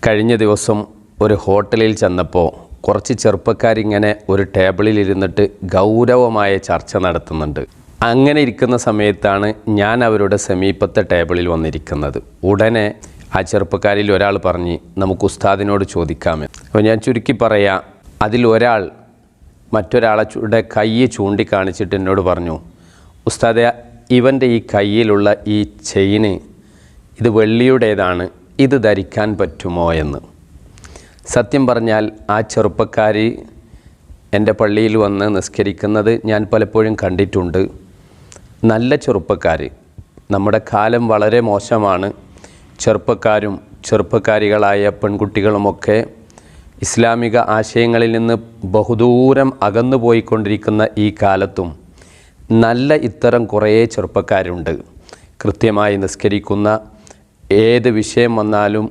കഴിഞ്ഞ ദിവസം ഒരു ഹോട്ടലിൽ ചെന്നപ്പോൾ കുറച്ച് ചെറുപ്പക്കാരിങ്ങനെ ഒരു ടേബിളിൽ ഇരുന്നിട്ട് ഗൗരവമായ ചർച്ച നടത്തുന്നുണ്ട്. അങ്ങനെ ഇരിക്കുന്ന സമയത്താണ് ഞാൻ അവരുടെ സമീപത്തെ ടേബിളിൽ വന്നിരിക്കുന്നത്. ഉടനെ ആ ചെറുപ്പക്കാരിൽ ഒരാൾ പറഞ്ഞ് നമുക്ക് ഉസ്താദിനോട് ചോദിക്കാമെന്ന്. അപ്പോൾ ഞാൻ ചുരുക്കി പറയാം, അതിൽ ഒരാൾ മറ്റൊരാളുടെ കൈ ചൂണ്ടിക്കാണിച്ചിട്ട് എന്നോട് പറഞ്ഞു, ഉസ്താദെ, ഇവൻ്റെ ഈ കയ്യിലുള്ള ഈ ചെയിന് ഇത് വെള്ളിയുടേതാണ്, ഇത് ധരിക്കാൻ പറ്റുമോ എന്ന്. സത്യം പറഞ്ഞാൽ ആ ചെറുപ്പക്കാരി എൻ്റെ പള്ളിയിൽ വന്ന് നിസ്കരിക്കുന്നത് ഞാൻ പലപ്പോഴും കണ്ടിട്ടുണ്ട്. നല്ല ചെറുപ്പക്കാർ. നമ്മുടെ കാലം വളരെ മോശമാണ്. ചെറുപ്പക്കാരും ചെറുപ്പക്കാരികളായ പെൺകുട്ടികളുമൊക്കെ ഇസ്ലാമിക ആശയങ്ങളിൽ നിന്ന് ബഹുദൂരം അകന്നു പോയിക്കൊണ്ടിരിക്കുന്ന ഈ കാലത്തും നല്ല ഇത്തരം കുറേ ചെറുപ്പക്കാരുണ്ട്. കൃത്യമായി നിസ്കരിക്കുന്ന, ഏത് വിഷയം വന്നാലും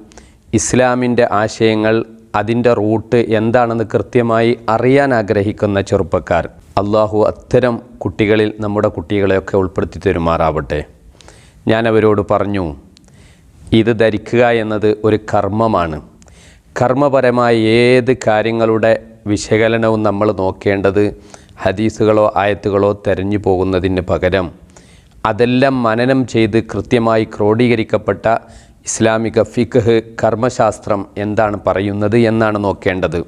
ഇസ്ലാമിൻ്റെ ആശയങ്ങൾ, അതിൻ്റെ റൂട്ട് എന്താണെന്ന് കൃത്യമായി അറിയാൻ ആഗ്രഹിക്കുന്ന ചെറുപ്പക്കാർ. അള്ളാഹു അത്തരം കുട്ടികളിൽ നമ്മുടെ കുട്ടികളെയൊക്കെ ഉൾപ്പെടുത്തി തരുമാറാവട്ടെ. ഞാൻ അവരോട് പറഞ്ഞു, ഇത് ധരിക്കുക എന്നത് ഒരു കർമ്മമാണ്. കർമ്മപരമായ ഏത് കാര്യങ്ങളുടെ വിശകലനവും നമ്മൾ നോക്കേണ്ടത് ഹദീസുകളോ ആയത്തുകളോ തെരഞ്ഞു പോകുന്നതിന് പകരം അതെല്ലാം മനനം ചെയ്ത് കൃത്യമായി ക്രോഡീകരിക്കപ്പെട്ട ഇസ്ലാമിക ഫിഖ്, കർമ്മശാസ്ത്രം എന്താണ് പറയുന്നത് എന്നാണ് നോക്കേണ്ടത്.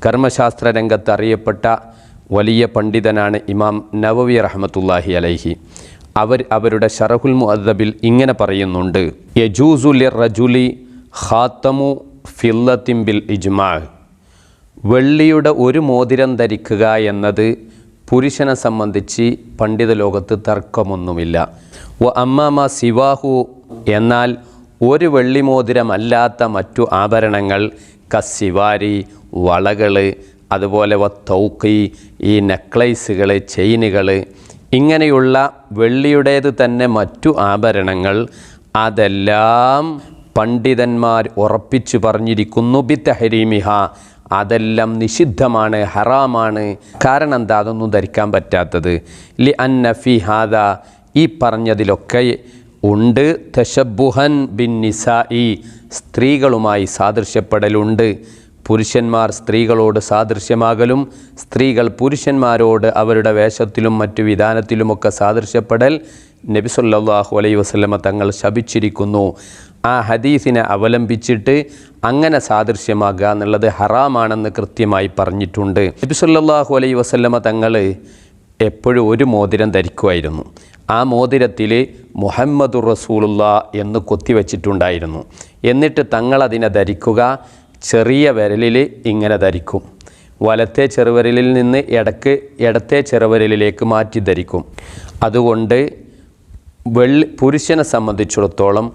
കർമ്മശാസ്ത്ര രംഗത്ത് അറിയപ്പെട്ട വലിയ പണ്ഡിതനാണ് ഇമാം നവവി റഹ്മത്തുള്ളാഹി അലൈഹി. അവരുടെ ശറഹുൽ മുഅദ്ദബിൽ ഇങ്ങനെ പറയുന്നുണ്ട്, യജൂസു ലിർറജുലി ഖാതമു ഫില്ലത്തിൻ ബിൽ ഇജ്മാ. വെള്ളിയുടെ ഒരു മോതിരം ധരിക്കുക എന്നത് പുരുഷനെ സംബന്ധിച്ച് പണ്ഡിത ലോകത്ത് തർക്കമൊന്നുമില്ല. വ അമ്മാമ സിവാഹു, എന്നാൽ ഒരു വെള്ളിമോതിരമല്ലാത്ത മറ്റു ആഭരണങ്ങൾ, കസ്സിവാരി, വളകൾ, അതുപോലെ തൗക്കി, ഈ നെക്ലൈസുകൾ, ചെയിനുകൾ, ഇങ്ങനെയുള്ള വെള്ളിയുടേത് തന്നെ മറ്റു ആഭരണങ്ങൾ, അതെല്ലാം പണ്ഡിതന്മാർ ഉറപ്പിച്ചു പറഞ്ഞിരിക്കുന്നു ബിത്തഹരീമിഹ, അതെല്ലാം നിഷിദ്ധമാണ്, ഹറാമാണ്. കാരണം എന്താ അതൊന്നും ധരിക്കാൻ പറ്റാത്തത്? ലി അന്ന ഫി ഹാദ, ഈ പറഞ്ഞതിലൊക്കെ ഉണ്ട് തശബ്ബുഹൻ ബിൻ നിസാഇ, സ്ത്രീകളുമായി സാദൃശ്യപ്പെടലുണ്ട്. പുരുഷന്മാർ സ്ത്രീകളോട് സാദൃശ്യമാകലും സ്ത്രീകൾ പുരുഷന്മാരോട് അവരുടെ വേഷത്തിലും മറ്റു വിധാനത്തിലുമൊക്കെ സാദൃശ്യപ്പെടൽ നബി സല്ലല്ലാഹു അലൈഹി വസല്ലമ തങ്ങൾ ശപിച്ചിരിക്കുന്നു. ആ ഹദീസിനെ അവലംബിച്ചിട്ട് അങ്ങനെ സാദൃശ്യമാകുക എന്നുള്ളത് ഹറാമാണെന്ന് കൃത്യമായി പറഞ്ഞിട്ടുണ്ട്. നബി സല്ലല്ലാഹു അലൈഹി വസല്ലമ തങ്ങൾ എപ്പോഴും ഒരു മോതിരം ധരിക്കുമായിരുന്നു. ആ മോതിരത്തിൽ മുഹമ്മദുർ റസൂലുള്ളാഹ് എന്ന് കൊത്തിവെച്ചിട്ടുണ്ടായിരുന്നു. എന്നിട്ട് തങ്ങൾ അതിനെ ധരിക്കുക ചെറിയ വിരലിൽ ഇങ്ങനെ ധരിക്കും. വലത്തെ ചെറുവിരലിൽ നിന്ന് ഇടത്തെ ചെറുവിരലിലേക്ക് മാറ്റി ധരിക്കും. അതുകൊണ്ട് പുരുഷനെ സംബന്ധിച്ചിടത്തോളം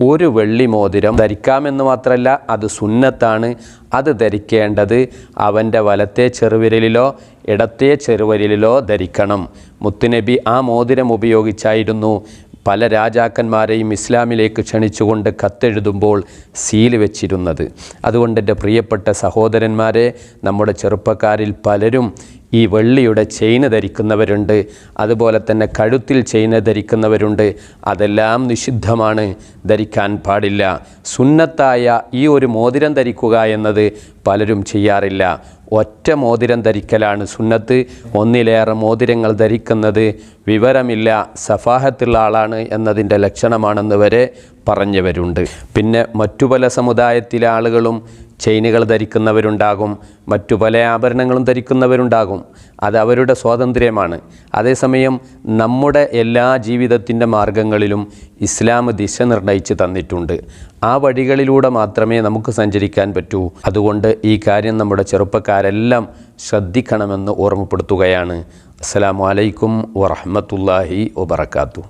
ഒരു വെള്ളി മോതിരം ധരിക്കാമെന്ന് മാത്രമല്ല, അത് സുന്നത്താണ്. അത് ധരിക്കേണ്ടത് അവൻ്റെ വലത്തെ ചെറുവിരലിലോ ഇടത്തെ ചെറുവിരലിലോ ധരിക്കണം. മുത്തുനബി ആ മോതിരം ഉപയോഗിച്ചായിരുന്നു പല രാജാക്കന്മാരെയും ഇസ്ലാമിലേക്ക് ക്ഷണിച്ചുകൊണ്ട് കത്തെഴുതുമ്പോൾ സീൽ വെച്ചിരുന്നത്. അതുകൊണ്ട് എൻ്റെ പ്രിയപ്പെട്ട സഹോദരന്മാരെ, നമ്മുടെ ചെറുപ്പക്കാരിൽ പലരും ഈ വെള്ളിയുടെ ചെയിന് ധരിക്കുന്നവരുണ്ട്, അതുപോലെ തന്നെ കഴുത്തിൽ ചെയിന് ധരിക്കുന്നവരുണ്ട്. അതെല്ലാം നിഷിദ്ധമാണ്, ധരിക്കാൻ പാടില്ല. സുന്നത്തായ ഈ ഒരു മോതിരം ധരിക്കുക എന്നത് പലരും ചെയ്യാറില്ല. ഒറ്റ മോതിരം ധരിക്കലാണ് സുന്നത്ത്. ഒന്നിലേറെ മോതിരങ്ങൾ ധരിക്കുന്നത് വിവരമില്ല, സഫാഹത്തുള്ള ആളാണ് എന്നതിൻ്റെ ലക്ഷണമാണെന്ന് വരെ പറഞ്ഞവരുണ്ട്. പിന്നെ മറ്റു പല സമുദായത്തിലെ ആളുകളും ചെയിനുകൾ ധരിക്കുന്നവരുണ്ടാകും, മറ്റു പല ആഭരണങ്ങളും ധരിക്കുന്നവരുണ്ടാകും. അത് അവരുടെ സ്വാതന്ത്ര്യമാണ്. അതേസമയം നമ്മുടെ എല്ലാ ജീവിതത്തിൻ്റെ മാർഗങ്ങളിലും ഇസ്ലാം ദിശ നിർണയിച്ച് തന്നിട്ടുണ്ട്. ആ വഴികളിലൂടെ മാത്രമേ നമുക്ക് സഞ്ചരിക്കാൻ പറ്റൂ. അതുകൊണ്ട് ഈ കാര്യം നമ്മുടെ ചെറുപ്പക്കാരെല്ലാം ശ്രദ്ധിക്കണമെന്ന് ഓർമ്മപ്പെടുത്തുകയാണ്. അസ്സലാമു അലൈക്കും വറഹ്മത്തുള്ളാഹി വബറകാതുഹു.